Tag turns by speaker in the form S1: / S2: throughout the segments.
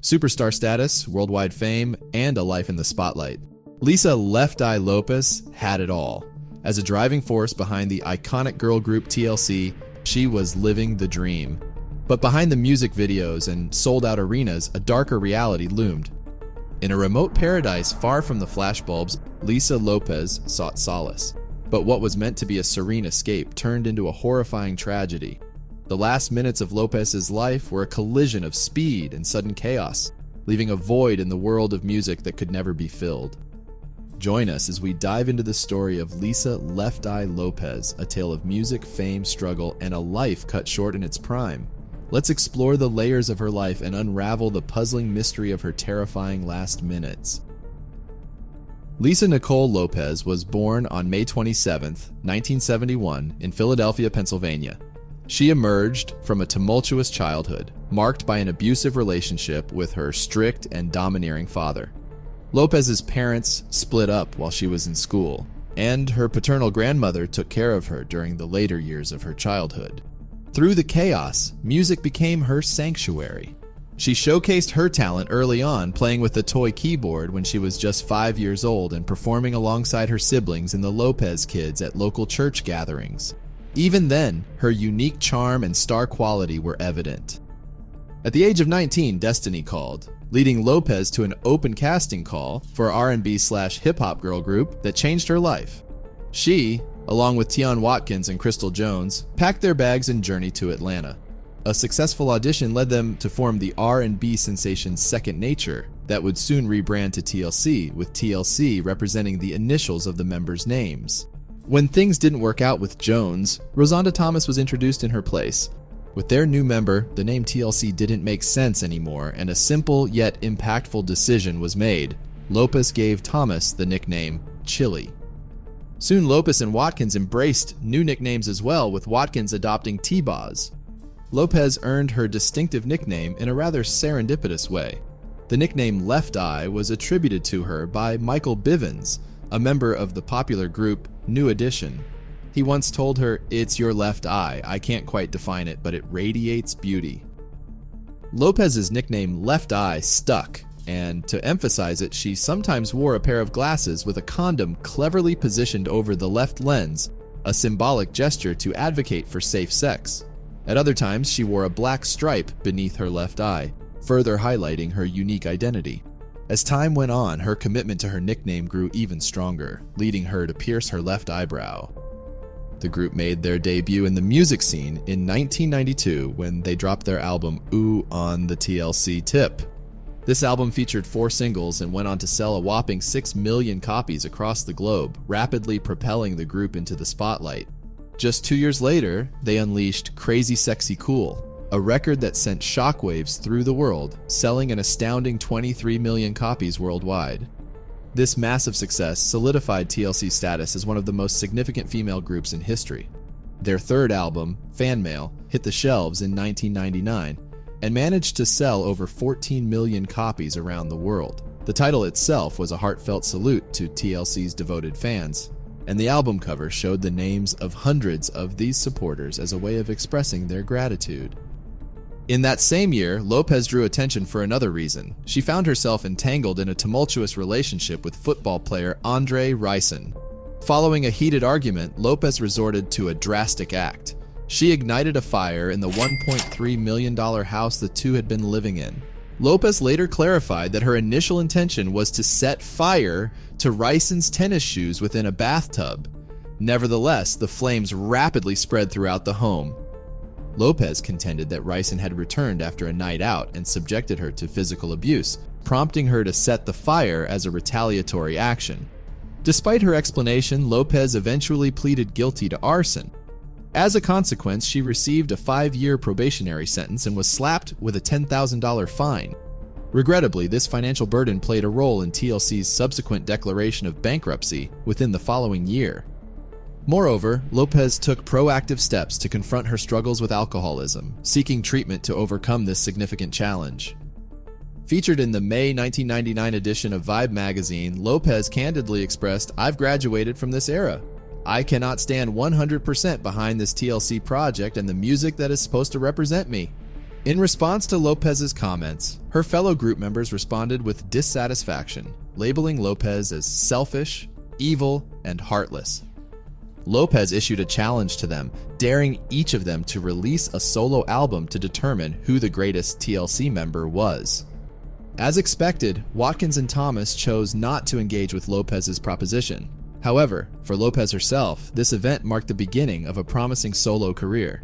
S1: Superstar status, worldwide fame, and a life in the spotlight. Lisa Left Eye Lopes had it all. As a driving force behind the iconic girl group TLC, she was living the dream. But behind the music videos and sold-out arenas, a darker reality loomed. In a remote paradise far from the flashbulbs, Lisa Lopes sought solace. But what was meant to be a serene escape turned into a horrifying tragedy. The last minutes of Lopes's life were a collision of speed and sudden chaos, leaving a void in the world of music that could never be filled. Join us as we dive into the story of Lisa Left Eye Lopes, a tale of music, fame, struggle, and a life cut short in its prime. Let's explore the layers of her life and unravel the puzzling mystery of her terrifying last minutes. Lisa Nicole Lopes was born on May 27, 1971, in Philadelphia, Pennsylvania. She emerged from a tumultuous childhood, marked by an abusive relationship with her strict and domineering father. Lopes's parents split up while she was in school, and her paternal grandmother took care of her during the later years of her childhood. Through the chaos, music became her sanctuary. She showcased her talent early on, playing with a toy keyboard when she was just 5 years old and performing alongside her siblings in the Lopes Kids at local church gatherings. Even then, her unique charm and star quality were evident. At the age of 19, destiny called, leading Lopes to an open casting call for R&B/hip-hop girl group that changed her life. She, along with Tion Watkins and Crystal Jones, packed their bags and journeyed to Atlanta. A successful audition led them to form the R&B sensation Second Nature that would soon rebrand to TLC, with TLC representing the initials of the members' names. When things didn't work out with Jones, Rosanda Thomas was introduced in her place. With their new member, the name TLC didn't make sense anymore, and a simple yet impactful decision was made. Lopes gave Thomas the nickname Chili. Soon Lopes and Watkins embraced new nicknames as well, with Watkins adopting T-Boz. Lopes earned her distinctive nickname in a rather serendipitous way. The nickname Left Eye was attributed to her by Michael Bivins, a member of the popular group New Edition. He once told her, "It's your left eye. I can't quite define it, but it radiates beauty." Lopes's nickname Left Eye stuck, and to emphasize it, she sometimes wore a pair of glasses with a condom cleverly positioned over the left lens, a symbolic gesture to advocate for safe sex. At other times, she wore a black stripe beneath her left eye, further highlighting her unique identity. As time went on, her commitment to her nickname grew even stronger, leading her to pierce her left eyebrow. The group made their debut in the music scene in 1992 when they dropped their album Ooh on the TLC Tip. This album featured 4 singles and went on to sell a whopping 6 million copies across the globe, rapidly propelling the group into the spotlight. Just 2 years later, they unleashed Crazy Sexy Cool, a record that sent shockwaves through the world, selling an astounding 23 million copies worldwide. This massive success solidified TLC's status as one of the most significant female groups in history. Their third album, Fan Mail, hit the shelves in 1999 and managed to sell over 14 million copies around the world. The title itself was a heartfelt salute to TLC's devoted fans, and the album cover showed the names of hundreds of these supporters as a way of expressing their gratitude. In that same year, Lopes drew attention for another reason. She found herself entangled in a tumultuous relationship with football player Andre Rison. Following a heated argument, Lopes resorted to a drastic act. She ignited a fire in the $1.3 million house the two had been living in. Lopes later clarified that her initial intention was to set fire to Rison's tennis shoes within a bathtub. Nevertheless, the flames rapidly spread throughout the home. Lopes contended that Rison had returned after a night out and subjected her to physical abuse, prompting her to set the fire as a retaliatory action. Despite her explanation, Lopes eventually pleaded guilty to arson. As a consequence, she received a 5-year probationary sentence and was slapped with a $10,000 fine. Regrettably, this financial burden played a role in TLC's subsequent declaration of bankruptcy within the following year. Moreover, Lopes took proactive steps to confront her struggles with alcoholism, seeking treatment to overcome this significant challenge. Featured in the May 1999 edition of Vibe magazine, Lopes candidly expressed, "I've graduated from this era. I cannot stand 100% behind this TLC project and the music that is supposed to represent me." In response to Lopez's comments, her fellow group members responded with dissatisfaction, labeling Lopez as selfish, evil, and heartless. Lopez issued a challenge to them, daring each of them to release a solo album to determine who the greatest TLC member was. As expected, Watkins and Thomas chose not to engage with Lopez's proposition. However, for Lopez herself, this event marked the beginning of a promising solo career.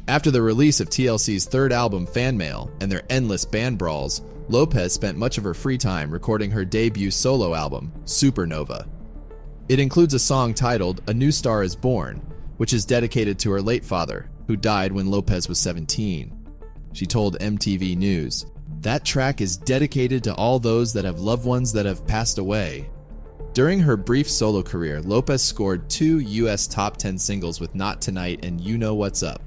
S1: After the release of TLC's third album, Fan Mail, and their endless band brawls, Lopez spent much of her free time recording her debut solo album, Supernova. It includes a song titled A New Star is Born, which is dedicated to her late father, who died when Lopez was 17. She told MTV News, "That track is dedicated to all those that have loved ones that have passed away." During her brief solo career, Lopez scored 2 US top 10 singles with Not Tonight and You Know What's Up.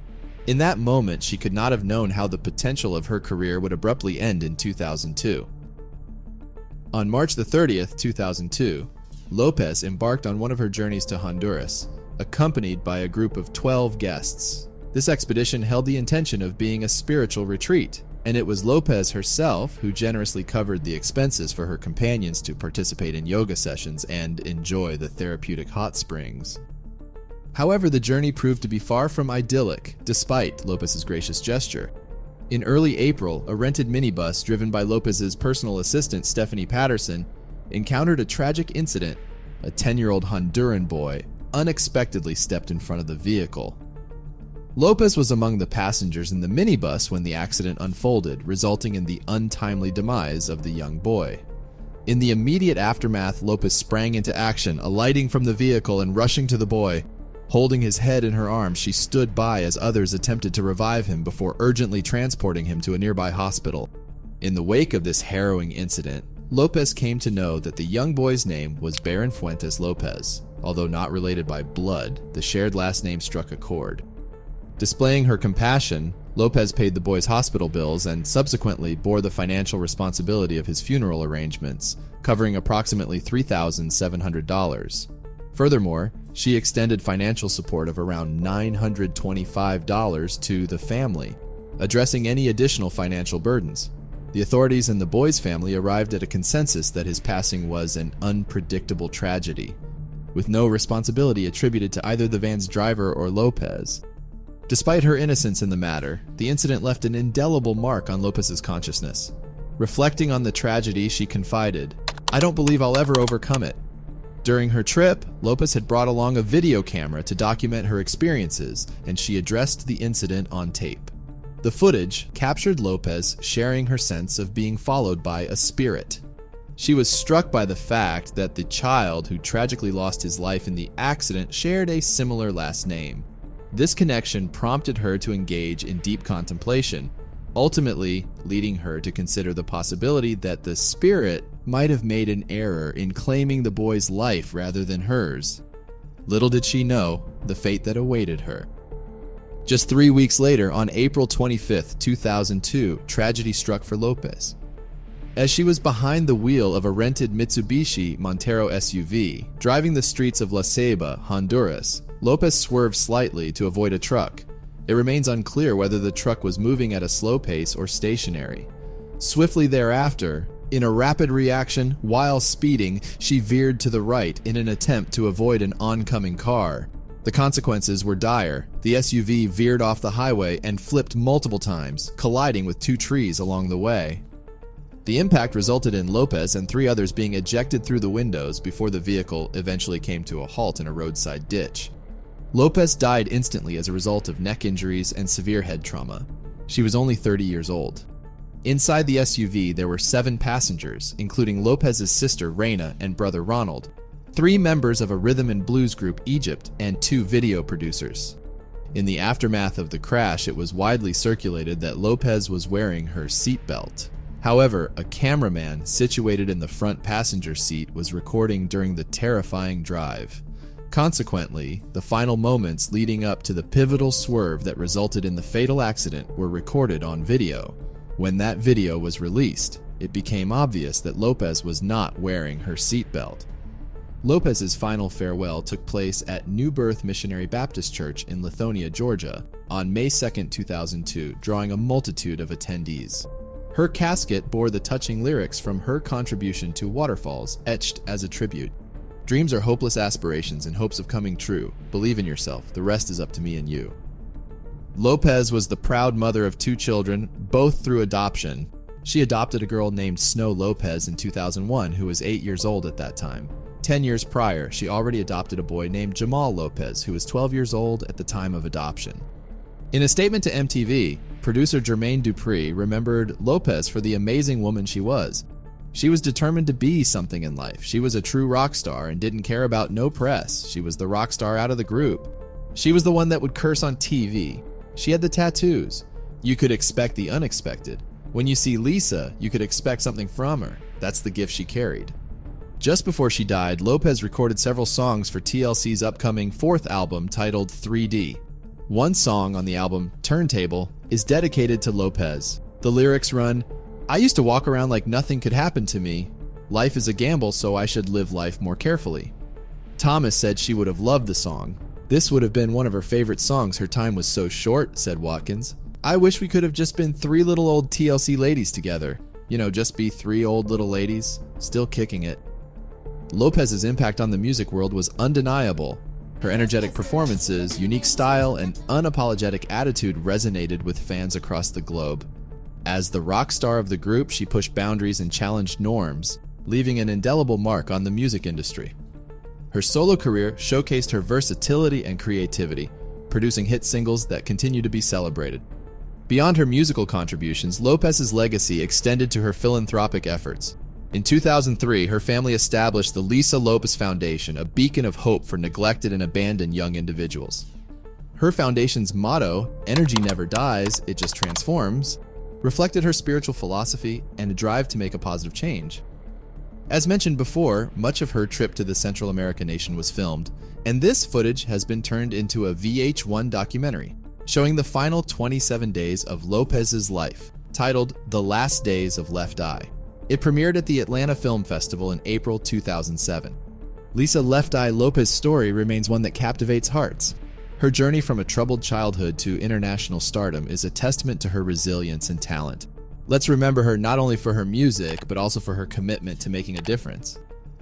S1: In that moment, she could not have known how the potential of her career would abruptly end in 2002. On March 30th, 2002, Lopez embarked on one of her journeys to Honduras, accompanied by a group of 12 guests. This expedition held the intention of being a spiritual retreat, and it was Lopez herself who generously covered the expenses for her companions to participate in yoga sessions and enjoy the therapeutic hot springs. However, the journey proved to be far from idyllic, despite Lopez's gracious gesture. In early April, a rented minibus driven by Lopez's personal assistant, Stephanie Patterson, encountered a tragic incident. A 10-year-old Honduran boy unexpectedly stepped in front of the vehicle. Lopez was among the passengers in the minibus when the accident unfolded, resulting in the untimely demise of the young boy. In the immediate aftermath, Lopez sprang into action, alighting from the vehicle and rushing to the boy. Holding his head in her arms, she stood by as others attempted to revive him before urgently transporting him to a nearby hospital. In the wake of this harrowing incident, Lopez came to know that the young boy's name was Baron Fuentes Lopez. Although not related by blood, the shared last name struck a chord. Displaying her compassion, Lopez paid the boy's hospital bills and subsequently bore the financial responsibility of his funeral arrangements, covering approximately $3,700. Furthermore, she extended financial support of around $925 to the family, addressing any additional financial burdens. The authorities and the boy's family arrived at a consensus that his passing was an unpredictable tragedy, with no responsibility attributed to either the van's driver or Lopez. Despite her innocence in the matter, the incident left an indelible mark on Lopez's consciousness. Reflecting on the tragedy, she confided, "I don't believe I'll ever overcome it." During her trip, Lopez had brought along a video camera to document her experiences, and she addressed the incident on tape. The footage captured Lopez sharing her sense of being followed by a spirit. She was struck by the fact that the child who tragically lost his life in the accident shared a similar last name. This connection prompted her to engage in deep contemplation, ultimately leading her to consider the possibility that the spirit might have made an error in claiming the boy's life rather than hers. Little did she know the fate that awaited her. Just 3 weeks later, on April 25, 2002, tragedy struck for Lopez. As she was behind the wheel of a rented Mitsubishi Montero SUV, driving the streets of Ceiba, Honduras, Lopez swerved slightly to avoid a truck. It remains unclear whether the truck was moving at a slow pace or stationary. Swiftly thereafter, in a rapid reaction, while speeding, she veered to the right in an attempt to avoid an oncoming car. The consequences were dire. The SUV veered off the highway and flipped multiple times, colliding with 2 trees along the way. The impact resulted in Lopez and 3 others being ejected through the windows before the vehicle eventually came to a halt in a roadside ditch. Lopez died instantly as a result of neck injuries and severe head trauma. She was only 30 years old. Inside the SUV, there were 7 passengers, including Lopez's sister Reina and brother Ronald, 3 members of a rhythm and blues group Egypt, and 2 video producers. In the aftermath of the crash, it was widely circulated that Lopez was wearing her seatbelt. However, a cameraman situated in the front passenger seat was recording during the terrifying drive. Consequently, the final moments leading up to the pivotal swerve that resulted in the fatal accident were recorded on video. When that video was released, it became obvious that Lopez was not wearing her seatbelt. Lopez's final farewell took place at New Birth Missionary Baptist Church in Lithonia, Georgia. on May 2, 2002, drawing a multitude of attendees. Her casket bore the touching lyrics from her contribution to Waterfalls, etched as a tribute. Dreams are hopeless aspirations in hopes of coming true. Believe in yourself. The rest is up to me and you. Lopes was the proud mother of 2 children, both through adoption. She adopted a girl named Snow Lopes in 2001, who was 8 years old at that time. 10 years prior, she already adopted a boy named Jamal Lopes, who was 12 years old at the time of adoption. In a statement to MTV, producer Jermaine Dupri remembered Lopes for the amazing woman she was. She was determined to be something in life. She was a true rock star and didn't care about no press. She was the rock star out of the group. She was the one that would curse on TV. She had the tattoos. You could expect the unexpected. When you see Lisa, you could expect something from her. That's the gift she carried. Just before she died, Lopes recorded several songs for TLC's upcoming 4th album titled 3D. One song on the album, Turntable, is dedicated to Lopes. The lyrics run, "I used to walk around like nothing could happen to me. Life is a gamble, so I should live life more carefully." Thomas said she would have loved the song. "This would have been one of her favorite songs. Her time was so short," said Watkins. "I wish we could have just been 3 little old TLC ladies together. Just be 3 old little ladies, still kicking it." Lopes's impact on the music world was undeniable. Her energetic performances, unique style, and unapologetic attitude resonated with fans across the globe. As the rock star of the group, she pushed boundaries and challenged norms, leaving an indelible mark on the music industry. Her solo career showcased her versatility and creativity, producing hit singles that continue to be celebrated. Beyond her musical contributions, Lopes's legacy extended to her philanthropic efforts. In 2003, her family established the Lisa Lopes Foundation, a beacon of hope for neglected and abandoned young individuals. Her foundation's motto, "Energy never dies, it just transforms," reflected her spiritual philosophy and a drive to make a positive change. As mentioned before, much of her trip to the Central American nation was filmed, and this footage has been turned into a VH1 documentary, showing the final 27 days of Lopes's life, titled The Last Days of Left Eye. It premiered at the Atlanta Film Festival in April 2007. Lisa Left Eye Lopes' story remains one that captivates hearts. Her journey from a troubled childhood to international stardom is a testament to her resilience and talent. Let's remember her not only for her music, but also for her commitment to making a difference.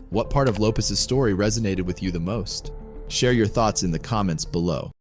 S1: What part of Lopes' story resonated with you the most? Share your thoughts in the comments below.